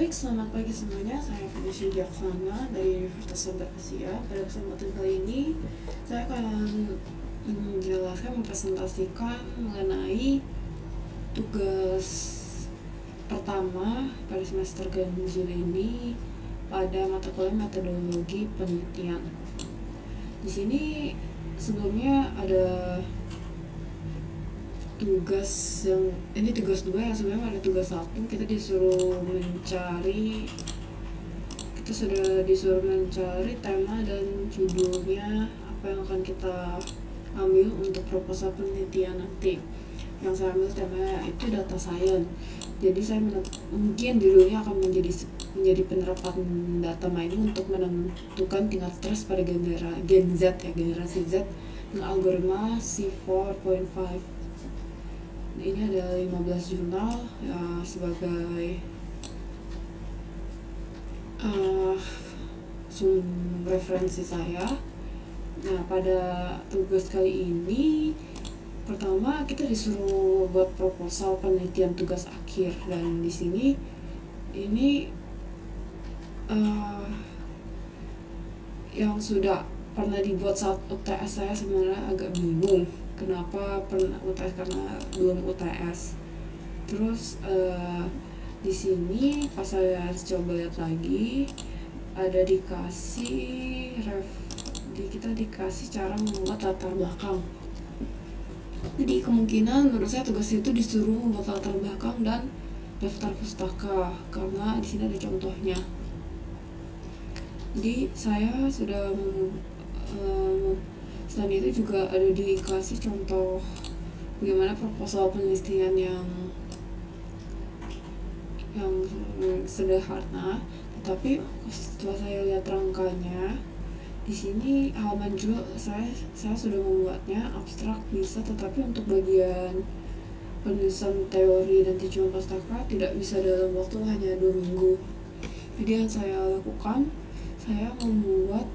Baik, selamat pagi semuanya. Saya Felicia Jaksana dari Universitas Sumber Asia. Pada kesempatan kali ini, saya akan menjelaskan, mempresentasikan mengenai tugas pertama pada semester ganjil ini pada mata kuliah metodologi penelitian. Di sini sebelumnya ada tugas yang ini tugas 2, yang sebenarnya ada tugas 1. Kita sudah disuruh mencari tema dan judulnya apa yang akan kita ambil untuk proposal penelitian nanti. Yang saya ambil temanya itu data science. Jadi saya mungkin judulnya akan menjadi penerapan data mining untuk menentukan tingkat stres pada generasi Z dengan algoritma C4.5. Ini ada 15 jurnal ya, sebagai referensi saya. Nah, pada tugas kali ini pertama kita disuruh buat proposal penelitian tugas akhir, dan di sini ini yang sudah pernah dibuat saat UTS. Saya sebenarnya agak bingung kenapa pernah UTS, karena belum UTS. Terus di sini pas saya coba lihat lagi, ada kita dikasih cara membuat latar belakang. Jadi kemungkinan menurut saya tugas itu disuruh membuat latar belakang dan daftar pustaka, karena di sini ada contohnya. Jadi saya sudah selain itu juga ada dikasih contoh bagaimana proposal penelitian yang sederhana, tetapi setelah saya lihat rangkanya di sini halaman juga saya sudah membuatnya abstrak bisa, tetapi untuk bagian penulisan teori dan tujuan pustaka tidak bisa dalam waktu hanya 2 minggu. Jadi yang saya lakukan, saya membuat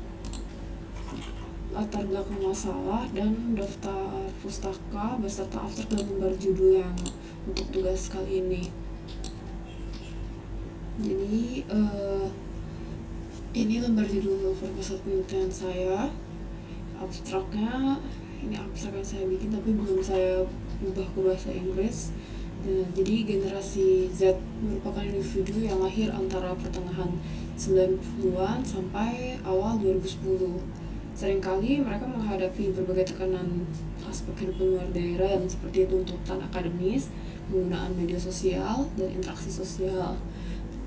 latar belakang masalah dan daftar pustaka beserta abstrak dan lembar judul yang untuk tugas kali ini. Jadi ini lembar judul proposal penelitian saya. Abstraknya, ini abstrak yang saya bikin tapi belum saya ubah ke bahasa Inggris. Jadi generasi Z merupakan individu yang lahir antara pertengahan 90-an sampai awal 2010. Seringkali mereka menghadapi berbagai tekanan aspek kehidupan modern seperti tuntutan akademis, penggunaan media sosial, dan interaksi sosial.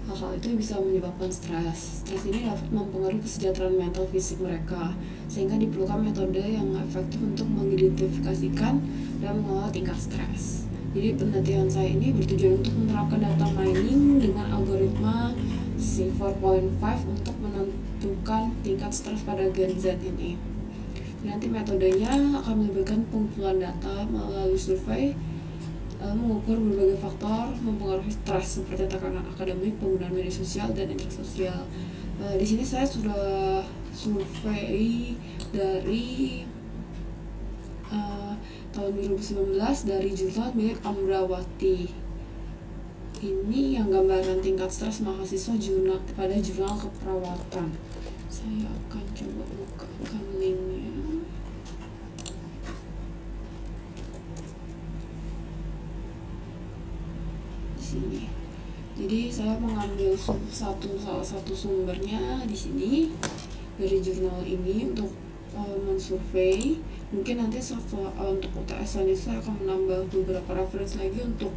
Hal-hal itu bisa menyebabkan stres. Stres ini dapat mempengaruhi kesejahteraan mental fisik mereka, sehingga diperlukan metode yang efektif untuk mengidentifikasikan dan mengelola tingkat stres. Jadi penelitian saya ini bertujuan untuk menerapkan data mining dengan algoritma C4.5 untuk menentukan tingkat stres pada Gen Z ini. Nanti metodenya akan melibatkan pengumpulan data melalui survei, mengukur berbagai faktor mempengaruhi stres seperti tekanan akademik, penggunaan media sosial, dan interaksi sosial. Di sini saya sudah survei dari tahun 2019 dari jurnal milik Amrawati. Ini yang gambaran tingkat stres mahasiswa pada jurnal keperawatan. Saya akan coba bukakan linknya. Sini. Jadi saya mengambil salah satu sumbernya di sini dari jurnal ini untuk mensurvei. Mungkin nanti setelah untuk UTS selanjutnya saya akan menambah beberapa referensi lagi untuk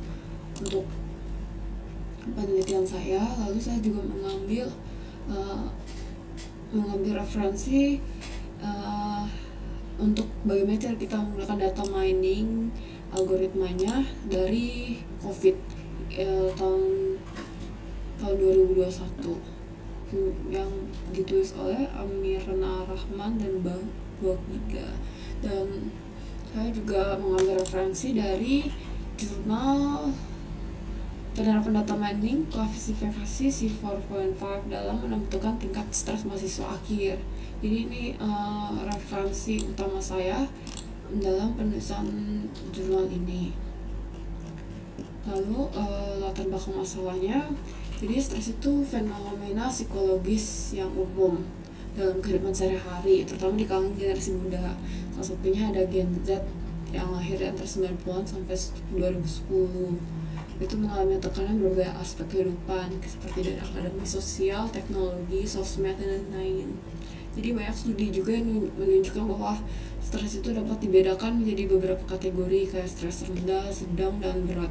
penelitian saya. Lalu saya juga mengambil referensi untuk bagaimana cara kita menggunakan data mining algoritmanya dari COVID tahun 2021 yang ditulis oleh Amirna Rahman dan Bang Wakiga. Dan saya juga mengambil referensi dari jurnal penerapan data mining klasifikasi C4.5 dalam menentukan tingkat stres mahasiswa akhir. Jadi ini referensi utama saya dalam penulisan jurnal ini. Lalu latar belakang masalahnya, jadi stres itu fenomena psikologis yang umum dalam kehidupan sehari-hari, terutama di kalangan generasi muda. Salah satunya ada Gen Z yang lahir antara 90-an sampai 2010. Itu mengalami tekanan berbagai aspek kehidupan seperti dari akademik, sosial, teknologi, sosmed, dan lain-lain. Jadi banyak studi juga yang menunjukkan bahwa stres itu dapat dibedakan menjadi beberapa kategori kayak stres rendah, sedang, dan berat.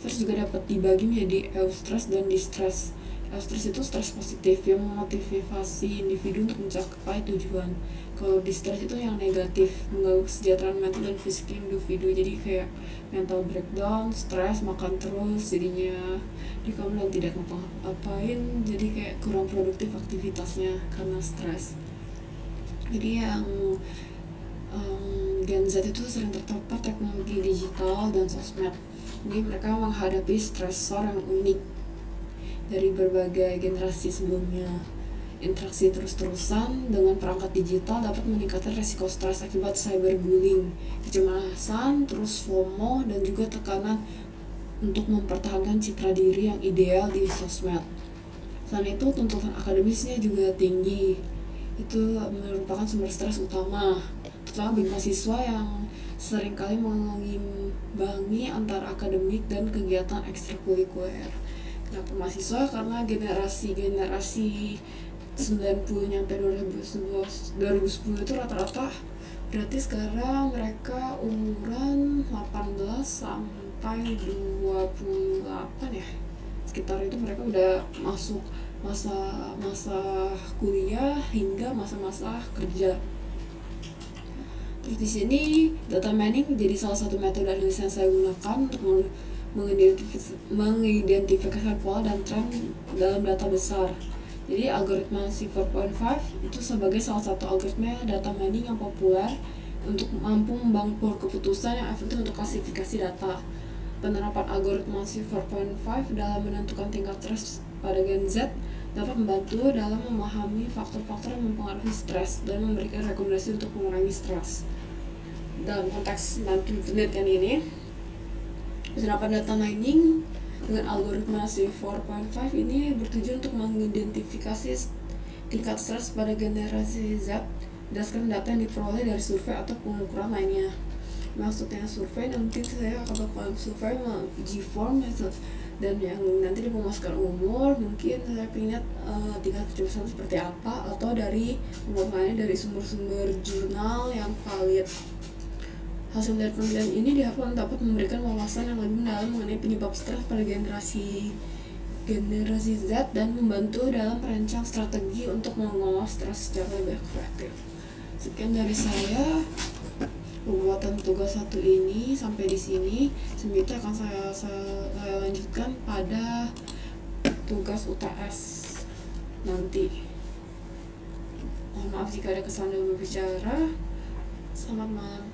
Stres juga dapat dibagi menjadi eustress dan distress. Eustress itu stres positif yang memotivasi individu untuk mencapai tujuan. Kalau distress itu yang negatif, mengganggu kesejahteraan mental dan fisik individu. Jadi kayak mental breakdown, stres, makan terus, jadinya di kamar dan tidak ngapa-ngapain, jadi kayak kurang produktif aktivitasnya karena stres. Jadi yang Gen Z itu sering terpapar teknologi digital dan sosmed. Jadi mereka menghadapi stresor yang unik dari berbagai generasi sebelumnya. Interaksi terus-terusan dengan perangkat digital dapat meningkatkan resiko stres akibat cyberbullying, kecemasan, terus FOMO, dan juga tekanan untuk mempertahankan citra diri yang ideal di sosmed. Selain itu, tuntutan akademisnya juga tinggi. Itu merupakan sumber stres utama, terutama bagi mahasiswa yang seringkali mengimbangi antara akademik dan kegiatan ekstrakurikuler. Kenapa mahasiswa? Karena generasi 90 nyampe 2010 itu rata-rata berarti sekarang mereka umuran 18 sampai 28 ya, sekitar itu mereka udah masuk masa kuliah hingga masa-masa kerja. Terus di sini data mining jadi salah satu metode analisis yang saya gunakan untuk mengidentifikasi pola dan tren dalam data besar. Jadi algoritma C4.5 itu sebagai salah satu algoritma data mining yang populer untuk mampu membangun keputusan yang efektif untuk klasifikasi data. Penerapan algoritma C4.5 dalam menentukan tingkat stres pada Gen Z dapat membantu dalam memahami faktor-faktor yang mempengaruhi stres dan memberikan rekomendasi untuk mengurangi stres. Dalam konteks penelitian ini, penerapan data mining dengan algoritma C4.5 ini bertujuan untuk mengidentifikasi tingkat stres pada generasi Z berdasarkan data yang diperoleh dari survei atau pengukuran lainnya. Maksudnya survei, nanti saya akan melakukan survei G-form dan yang nanti dimasukkan umur, mungkin saya ingin tingkat kecerdasan seperti apa, atau dari pengukurannya dari sumber-sumber jurnal yang valid. Hasil dari penelitian ini diharapkan dapat memberikan wawasan yang lebih mendalam mengenai penyebab stres pada generasi Z dan membantu dalam merancang strategi untuk mengelola stres secara lebih efektif. Sekian dari saya pembuatan tugas 1 ini sampai di sini. Selanjutnya akan saya lanjutkan pada tugas UTS nanti. Mohon maaf jika ada kesalahan dalam berbicara. Selamat malam.